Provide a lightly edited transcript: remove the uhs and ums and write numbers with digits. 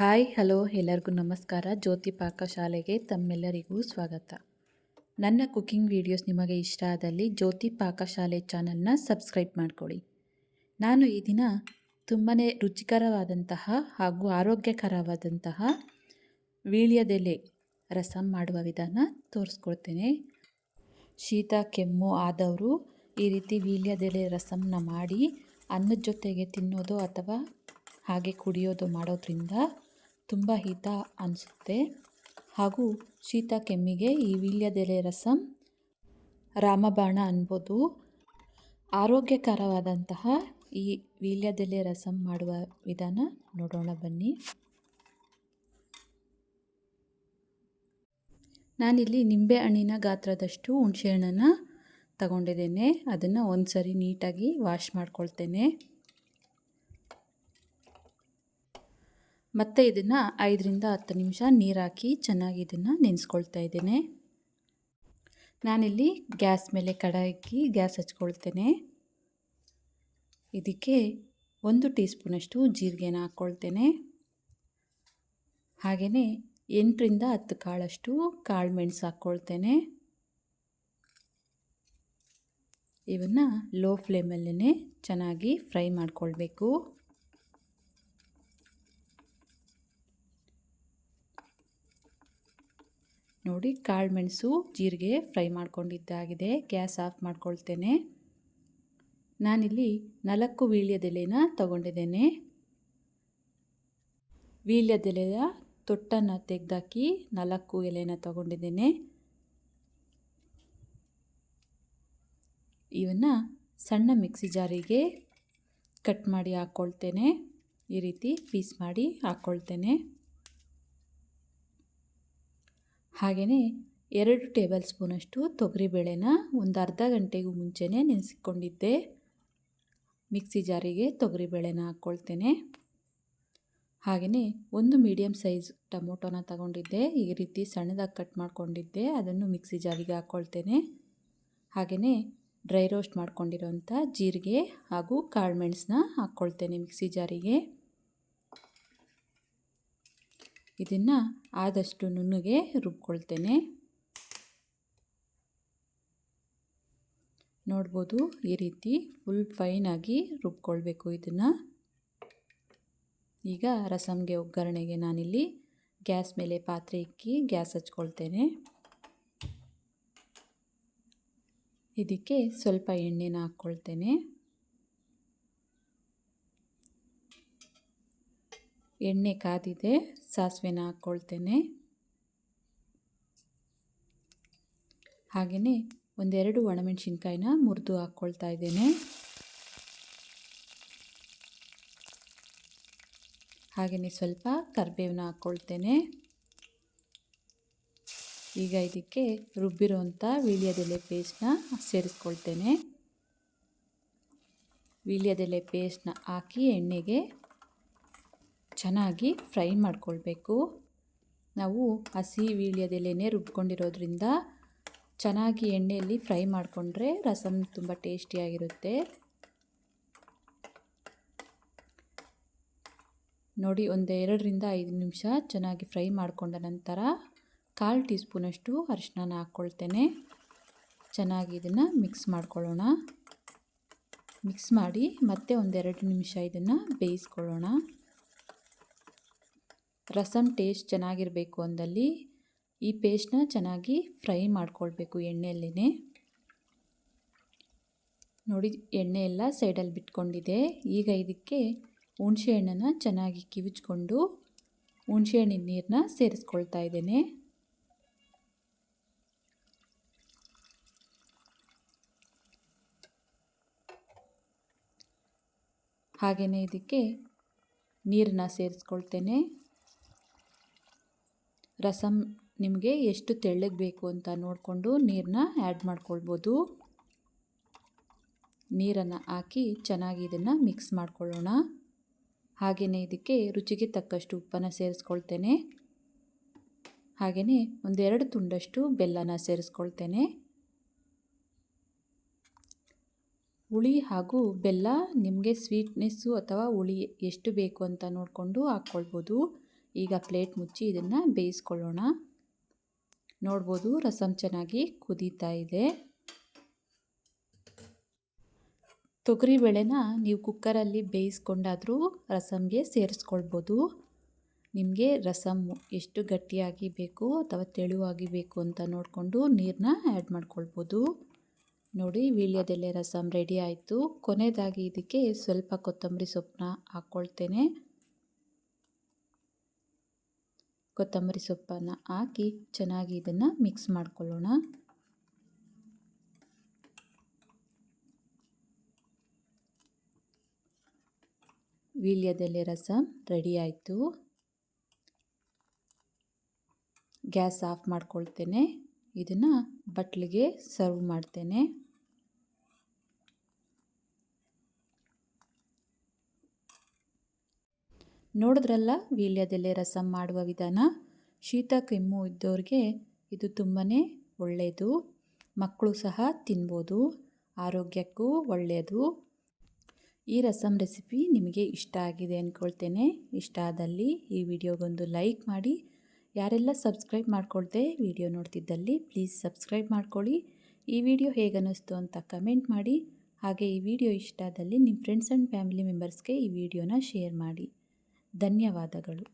Hi hello ಎಲ್ಲರಿಗೂ ನಮಸ್ಕಾರ. ಜ್ಯೋತಿ ಪಾಕಶಾಲೆಗೆ ತಮ್ಮೆಲ್ಲರಿಗೂ ಸ್ವಾಗತ. ನನ್ನ ಕುಕಿಂಗ್ ವಿಡಿಯೋಸ್ ನಿಮಗೆ ಇಷ್ಟ ಆದಲ್ಲಿ ಜ್ಯೋತಿ ಪಾಕಶಾಲೆ ಚಾನಲ್ನ ಸಬ್ಸ್ಕ್ರೈಬ್ ಮಾಡ್ಕೊಳ್ಳಿ. ನಾನು ಈ ದಿನ ತುಂಬಾ ರುಚಿಕರವಾದಂತಹ ಹಾಗೂ ಆರೋಗ್ಯಕರವಾದಂತಹ ವೀಳ್ಯದೆಲೆ ರಸಂ ಮಾಡುವ ವಿಧಾನ ತೋರಿಸ್ಕೊಡ್ತೇನೆ. ಶೀತ ಕೆಮ್ಮು ಆದವರು ಈ ರೀತಿ ವೀಳ್ಯದೆಲೆ ರಸಂನ ಮಾಡಿ ಅನ್ನದ ಜೊತೆಗೆ ತಿನ್ನೋದು ಅಥವಾ ಹಾಗೆ ಕುಡಿಯೋದು ಮಾಡೋದ್ರಿಂದ ತುಂಬ ಹಿತ ಅನಿಸುತ್ತೆ. ಹಾಗೂ ಶೀತ ಕೆಮ್ಮಿಗೆ ಈ ವೀಳ್ಯದೆಲೆ ರಸಂ ರಾಮಬಾಣ ಅನ್ಬೋದು. ಆರೋಗ್ಯಕರವಾದಂತಹ ಈ ವೀಳ್ಯದೆಲೆ ರಸಂ ಮಾಡುವ ವಿಧಾನ ನೋಡೋಣ ಬನ್ನಿ. ನಾನಿಲ್ಲಿ ನಿಂಬೆ ಹಣ್ಣಿನ ಗಾತ್ರದಷ್ಟು ಹುಣಸೆಹಣ್ಣನ್ನು ತಗೊಂಡಿದ್ದೇನೆ. ಅದನ್ನು ಒಂದು ಸರಿ ನೀಟಾಗಿ ವಾಶ್ ಮಾಡ್ಕೊಳ್ತೇನೆ. ಮತ್ತು ಇದನ್ನು 5ರಿಂದ 10 ನಿಮಿಷ ನೀರು ಹಾಕಿ ಚೆನ್ನಾಗಿ ಇದನ್ನು ನೆನೆಸ್ಕೊಳ್ತಾ ಇದ್ದೇನೆ. ನಾನಿಲ್ಲಿ ಗ್ಯಾಸ್ ಮೇಲೆ ಕಡಾಯಿ ಇಕ್ಕಿ ಗ್ಯಾಸ್ ಹಚ್ಕೊಳ್ತೇನೆ. ಇದಕ್ಕೆ 1 ಟೀ ಸ್ಪೂನಷ್ಟು ಜೀರಿಗೆನ ಹಾಕ್ಕೊಳ್ತೇನೆ. ಹಾಗೆಯೇ 8ರಿಂದ 10 ಕಾಳಷ್ಟು ಕಾಳು ಮೆಣಸು ಹಾಕ್ಕೊಳ್ತೇನೆ. ಇವನ್ನು ಲೋ ಫ್ಲೇಮಲ್ಲೇ ಚೆನ್ನಾಗಿ ಫ್ರೈ ಮಾಡ್ಕೊಳ್ಬೇಕು. ನೋಡಿ, ಕಾಳು ಮೆಣಸು ಜೀರಿಗೆ ಫ್ರೈ ಮಾಡ್ಕೊಂಡಿದ್ದಾಗಿದೆ. ಗ್ಯಾಸ್ ಆಫ್ ಮಾಡ್ಕೊಳ್ತೇನೆ. ನಾನಿಲ್ಲಿ 4 ವೀಳ್ಯದೆಲೆನ ತಗೊಂಡಿದ್ದೇನೆ. ವೀಳ್ಯದೆಲೆಯ ತೊಟ್ಟನ್ನು ತೆಗೆದಾಕಿ 4 ಎಲೆನ ತಗೊಂಡಿದ್ದೇನೆ. ಇವನ್ನು ಸಣ್ಣ ಮಿಕ್ಸಿ ಜಾರಿಗೆ ಕಟ್ ಮಾಡಿ ಹಾಕ್ಕೊಳ್ತೇನೆ. ಈ ರೀತಿ ಪೀಸ್ ಮಾಡಿ ಹಾಕ್ಕೊಳ್ತೇನೆ. ಹಾಗೆಯೇ 2 ಟೇಬಲ್ ಸ್ಪೂನಷ್ಟು ತೊಗರಿಬೇಳೆನ ಒಂದು ಅರ್ಧ ಗಂಟೆಗೂ ಮುಂಚೆನೇ ನೆನೆಸಿಕೊಂಡಿದ್ದೆ. ಮಿಕ್ಸಿ ಜಾರಿಗೆ ತೊಗರಿಬೇಳೆನ ಹಾಕ್ಕೊಳ್ತೇನೆ. ಹಾಗೆಯೇ 1 ಮೀಡಿಯಮ್ ಸೈಜ್ ಟೊಮೊಟೊನ ತಗೊಂಡಿದ್ದೆ. ಈ ರೀತಿ ಸಣ್ಣದಾಗಿ ಕಟ್ ಮಾಡ್ಕೊಂಡಿದ್ದೆ. ಅದನ್ನು ಮಿಕ್ಸಿ ಜಾರಿಗೆ ಹಾಕ್ಕೊಳ್ತೇನೆ. ಹಾಗೆಯೇ ಡ್ರೈ ರೋಸ್ಟ್ ಮಾಡ್ಕೊಂಡಿರೋಂಥ ಜೀರಿಗೆ ಹಾಗೂ ಕಾಳು ಮೆಣಸನ್ನ ಹಾಕ್ಕೊಳ್ತೇನೆ ಮಿಕ್ಸಿ ಜಾರಿಗೆ. ಇದನ್ನು ಆದಷ್ಟು ನುಣ್ಣಗೆ ರುಬ್ಕೊಳ್ತೇನೆ. ನೋಡ್ಬೋದು, ಈ ರೀತಿ ಫುಲ್ ಫೈನಾಗಿ ರುಬ್ಕೊಳ್ಬೇಕು ಇದನ್ನು. ಈಗ ರಸಂಗೆ ಒಗ್ಗರಣೆಗೆ ನಾನಿಲ್ಲಿ ಗ್ಯಾಸ್ ಮೇಲೆ ಪಾತ್ರೆ ಇಕ್ಕಿ ಗ್ಯಾಸ್ ಹಚ್ಕೊಳ್ತೇನೆ. ಇದಕ್ಕೆ ಸ್ವಲ್ಪ ಎಣ್ಣೆನ ಹಾಕ್ಕೊಳ್ತೇನೆ. ಎಣ್ಣೆ ಕಾದಿದೆ. ಸಾಸಿವೆನ ಹಾಕ್ಕೊಳ್ತೇನೆ. ಹಾಗೆಯೇ 1-2 ಒಣಮೆಣಸಿನ್ಕಾಯಿನ ಮುರಿದು ಹಾಕ್ಕೊಳ್ತಾ ಇದ್ದೇನೆ. ಹಾಗೆಯೇ ಸ್ವಲ್ಪ ಕರಿಬೇವನ್ನ ಹಾಕ್ಕೊಳ್ತೇನೆ. ಈಗ ಇದಕ್ಕೆ ರುಬ್ಬಿರೋಂಥ ವೀಳ್ಯದೆಲೆ ಪೇಸ್ಟ್ನ ಸೇರಿಸ್ಕೊಳ್ತೇನೆ. ವೀಳ್ಯದೆಲೆ ಪೇಸ್ಟ್ನ ಹಾಕಿ ಎಣ್ಣೆಗೆ ಚೆನ್ನಾಗಿ ಫ್ರೈ ಮಾಡ್ಕೊಳ್ಬೇಕು. ನಾವು ಹಸಿ ವೀಳ್ಯದೆಲೆನೇ ರುಬ್ಕೊಂಡಿರೋದ್ರಿಂದ ಚೆನ್ನಾಗಿ ಎಣ್ಣೆಯಲ್ಲಿ ಫ್ರೈ ಮಾಡಿಕೊಂಡ್ರೆ ರಸಂ ತುಂಬ ಟೇಸ್ಟಿಯಾಗಿರುತ್ತೆ. ನೋಡಿ, 2ರಿಂದ 5 ನಿಮಿಷ ಚೆನ್ನಾಗಿ ಫ್ರೈ ಮಾಡಿಕೊಂಡ ನಂತರ 1/4 ಟೀ ಸ್ಪೂನಷ್ಟು ಅರಿಶಿನ ಹಾಕ್ಕೊಳ್ತೇನೆ. ಚೆನ್ನಾಗಿ ಇದನ್ನು ಮಿಕ್ಸ್ ಮಾಡ್ಕೊಳ್ಳೋಣ. ಮಿಕ್ಸ್ ಮಾಡಿ ಮತ್ತೆ 1-2 ನಿಮಿಷ ಇದನ್ನು ಬೇಯಿಸ್ಕೊಳ್ಳೋಣ. ರಸಂ ಟೇಸ್ಟ್ ಚೆನ್ನಾಗಿರಬೇಕು ಅಂದಲ್ಲಿ ಈ ಪೇಸ್ಟ್ನ ಚೆನ್ನಾಗಿ ಫ್ರೈ ಮಾಡ್ಕೊಳ್ಬೇಕು ಎಣ್ಣೆಯಲ್ಲೇ. ನೋಡಿ, ಎಣ್ಣೆ ಎಲ್ಲ ಸೈಡಲ್ಲಿ ಬಿಟ್ಕೊಂಡಿದೆ. ಈಗ ಇದಕ್ಕೆ ಹುಣಸೆ ಹಣ್ಣನ್ನು ಚೆನ್ನಾಗಿ ಕಿವುಚ್ಕೊಂಡು ಹುಣಸೆ ಹಣ್ಣಿನ ನೀರನ್ನ ಸೇರಿಸ್ಕೊಳ್ತಾ ಇದ್ದೇನೆ. ಹಾಗೆಯೇ ಇದಕ್ಕೆ ನೀರನ್ನ ಸೇರಿಸ್ಕೊಳ್ತೇನೆ. ರಸಂ ನಿಮಗೆ ಎಷ್ಟು ತೆಳ್ಳಗೆ ಬೇಕು ಅಂತ ನೋಡಿಕೊಂಡು ನೀರನ್ನ ಆ್ಯಡ್ ಮಾಡ್ಕೊಳ್ಬೋದು. ನೀರನ್ನು ಹಾಕಿ ಚೆನ್ನಾಗಿ ಇದನ್ನು ಮಿಕ್ಸ್ ಮಾಡ್ಕೊಳ್ಳೋಣ. ಹಾಗೆಯೇ ಇದಕ್ಕೆ ರುಚಿಗೆ ತಕ್ಕಷ್ಟು ಉಪ್ಪನ್ನು ಸೇರಿಸ್ಕೊಳ್ತೇನೆ. ಹಾಗೆಯೇ 1-2 ತುಂಡಷ್ಟು ಬೆಲ್ಲನ ಸೇರಿಸ್ಕೊಳ್ತೇನೆ. ಹುಳಿ ಹಾಗೂ ಬೆಲ್ಲ ನಿಮಗೆ ಸ್ವೀಟ್ನೆಸ್ಸು ಅಥವಾ ಹುಳಿ ಎಷ್ಟು ಬೇಕು ಅಂತ ನೋಡಿಕೊಂಡು ಹಾಕ್ಕೊಳ್ಬೋದು. ಈಗ ಪ್ಲೇಟ್ ಮುಚ್ಚಿ ಇದನ್ನು ಬೇಯಿಸ್ಕೊಳ್ಳೋಣ. ನೋಡ್ಬೋದು ರಸಮ್ ಚೆನ್ನಾಗಿ ಕುದೀತಾ ಇದೆ. ತೊಗರಿಬೇಳೆನ ನೀವು ಕುಕ್ಕರಲ್ಲಿ ಬೇಯಿಸ್ಕೊಂಡಾದರೂ ರಸಮ್ಗೆ ಸೇರಿಸ್ಕೊಳ್ಬೋದು. ನಿಮಗೆ ರಸಮ್ ಎಷ್ಟು ಗಟ್ಟಿಯಾಗಿ ಬೇಕು ಅಥವಾ ತೆಳುವಾಗಿ ಬೇಕು ಅಂತ ನೋಡಿಕೊಂಡು ನೀರನ್ನ ಆ್ಯಡ್ ಮಾಡ್ಕೊಳ್ಬೋದು. ನೋಡಿ, ವೀಳ್ಯದೆಲೆ ರಸಮ್ ರೆಡಿ ಆಯಿತು. ಕೊನೆಯದಾಗಿ ಇದಕ್ಕೆ ಸ್ವಲ್ಪ ಕೊತ್ತಂಬರಿ ಸೊಪ್ಪನ್ನ ಹಾಕ್ಕೊಳ್ತೇನೆ. ಕೊತ್ತಂಬರಿ ಸೊಪ್ಪನ್ನು ಹಾಕಿ ಚೆನ್ನಾಗಿ ಇದನ್ನು ಮಿಕ್ಸ್ ಮಾಡ್ಕೊಳ್ಳೋಣ. ವೀಳ್ಯದೆಲೆ ರಸಮ್ ರೆಡಿ ಆಯಿತು. ಗ್ಯಾಸ್ ಆಫ್ ಮಾಡ್ಕೊಳ್ತೇನೆ. ಇದನ್ನು ಬಟ್ಲಿಗೆ ಸರ್ವ್ ಮಾಡ್ತೇನೆ. ನೋಡಿದ್ರಲ್ಲ ವೀಳ್ಯದೆಲೆ ರಸಮ್ ಮಾಡುವ ವಿಧಾನ. ಶೀತ ಕೆಮ್ಮು ಇದ್ದವ್ರಿಗೆ ಇದು ತುಂಬಾ ಒಳ್ಳೆಯದು. ಮಕ್ಕಳು ಸಹ ತಿನ್ಬೋದು, ಆರೋಗ್ಯಕ್ಕೂ ಒಳ್ಳೆಯದು. ಈ ರಸಮ್ ರೆಸಿಪಿ ನಿಮಗೆ ಇಷ್ಟ ಆಗಿದೆ ಅಂದ್ಕೊಳ್ತೇನೆ. ಇಷ್ಟ ಆದಲ್ಲಿ ಈ ವಿಡಿಯೋಗೊಂದು ಲೈಕ್ ಮಾಡಿ. ಯಾರೆಲ್ಲ ಸಬ್ಸ್ಕ್ರೈಬ್ ಮಾಡ್ಕೊಳ್ದೆ ವಿಡಿಯೋ ನೋಡ್ತಿದ್ದಲ್ಲಿ ಪ್ಲೀಸ್ ಸಬ್ಸ್ಕ್ರೈಬ್ ಮಾಡ್ಕೊಳ್ಳಿ. ಈ ವಿಡಿಯೋ ಹೇಗನ್ನಿಸ್ತು ಅಂತ ಕಮೆಂಟ್ ಮಾಡಿ. ಹಾಗೆ ಈ ವಿಡಿಯೋ ಇಷ್ಟ ಆದಲ್ಲಿ ನಿಮ್ಮ ಫ್ರೆಂಡ್ಸ್ ಆ್ಯಂಡ್ ಫ್ಯಾಮಿಲಿ ಮೆಂಬರ್ಸ್ಗೆ ಈ ವಿಡಿಯೋನ ಶೇರ್ ಮಾಡಿ. ಧನ್ಯವಾದಗಳು.